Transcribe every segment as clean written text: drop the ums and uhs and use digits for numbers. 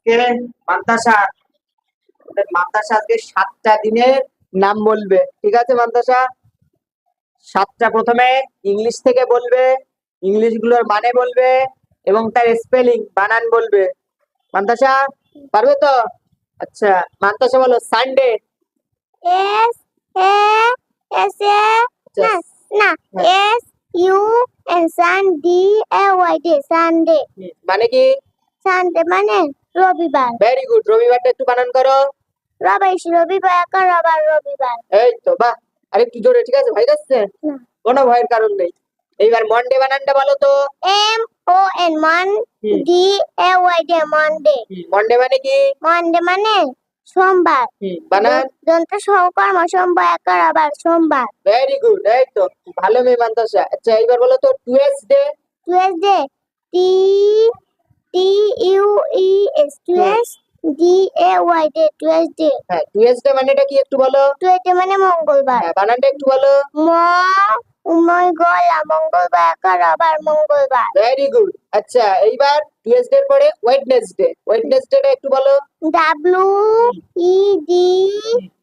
আজকে মান্তাসা মান্তাসা আজকে 7টা দিনের নাম বলবে, ঠিক আছে? মান্তাসা 7টা প্রথমে ইংলিশ থেকে বলবে, ইংলিশ গুলোর মানে বলবে এবং তার স্পেলিং বানান বলবে। মান্তাসা পারবে তো? আচ্ছা মান্তাসা বলো Sunday. S A S A না S U N D Sunday. মানে কি? সানডে মানে রবিবার। ভেরি গুড, রবিবারটা একটু বানান করো। রবিবার। এই তো বাহ, আরেকটু জোরে, ঠিক আছে? ভয় যাচ্ছে? কোনো ভয়ের কারণ নেই। এইবার মন্ডে বানানটা বলো তো। MON Monday. মন্ডে মানে কি? মন্ডে মানে সোমবার। বানান। দন্ত সহকর্ম সোমবার। ভেরি গুড, এই তো ভালো মেয়ে মান্তাসা। আচ্ছা এইবার বলো তো টুয়েসডে। Tuesday TUES Tuesday. হ্যাঁ, টুয়েসডে মানেটা কি একটু বলো। টুয়েসডে মানে মঙ্গলবার। হ্যাঁ, বানানটা একটু বলো। মঙ্গলবার। Very good. আচ্ছা এইবার টুয়েসডে এর পরে ওয়েডনেসডেটা একটু বলো। WED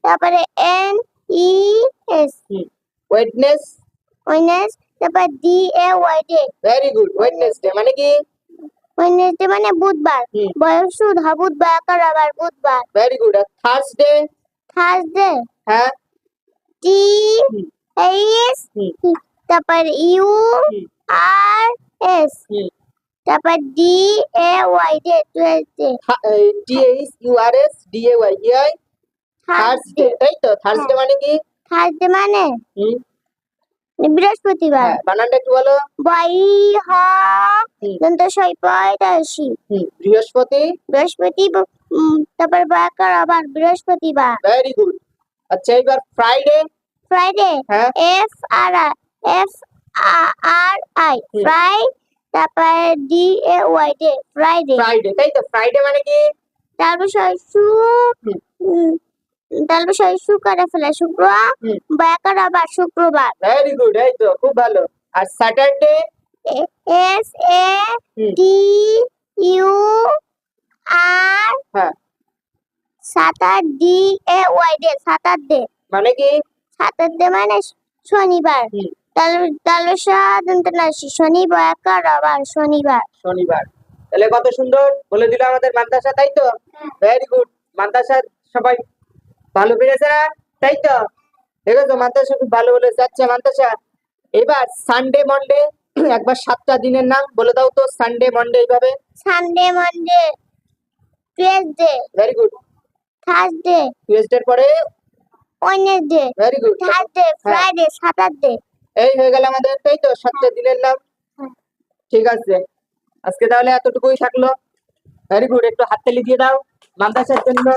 তারপরে NES ওয়েডনেস। তারপর DAY ভেরি গুড, ওয়েডনেসডে মানে কি? ওয়েডনেসডে মানে বুধবার। বয়সুধা বুধবার। Very good. আর থার্সডে। হ্যাঁ TAS তারপর URS তারপর DAY টুয়েসডে। THURSDAY থার্সডে, তাই তো? থার্সডে মানে কি? থার্সডে মানে বৃহস্পতিবার। বানানটা একটু বলো। বৃহস্পতি তারপর বৃহস্পতিবার। Very good. আচ্ছা এইবার ফ্রাইডে। হ্যাঁ FRI ফ্রাই তারপর DAY ফ্রাইডে। তাই তো? ফ্রাইডে মানে কি? তারপর শুক্র শুক্রবার। ভেরি গুড, এই তো খুব ভালো। আর স্যাটারডে। SATUR হ্যাঁ স্যাটারডে মানে কি? স্যাটারডে মানে শনিবার। শনিবার। তাহলে কত সুন্দর বলে দিল আমাদের মান্তাসা, তাই তো? Very good. মান্তাসা সবাই ভালো পেরেছে না? তাই তো? দেখেছো মান্তাসা খুব ভালো বলেছে। আচ্ছা মান্তাসা এবার সানডে মন্ডে একবার 7টা দিনের নাম বলে দাও তো। সানডে মন্ডে এইভাবে। Sunday Monday Tuesday very good. Thursday Tuesday এর পরে Wednesday very good. Thursday Friday Saturday. এই হয়ে গেল আমাদের, তাই তো? 7টা দিনের নাম। ঠিক আছে, আজকে তাহলে এতটুকুই থাকলো। ভেরি গুড, একটু হাততালি দিয়ে দাও মান্তাসার জন্য।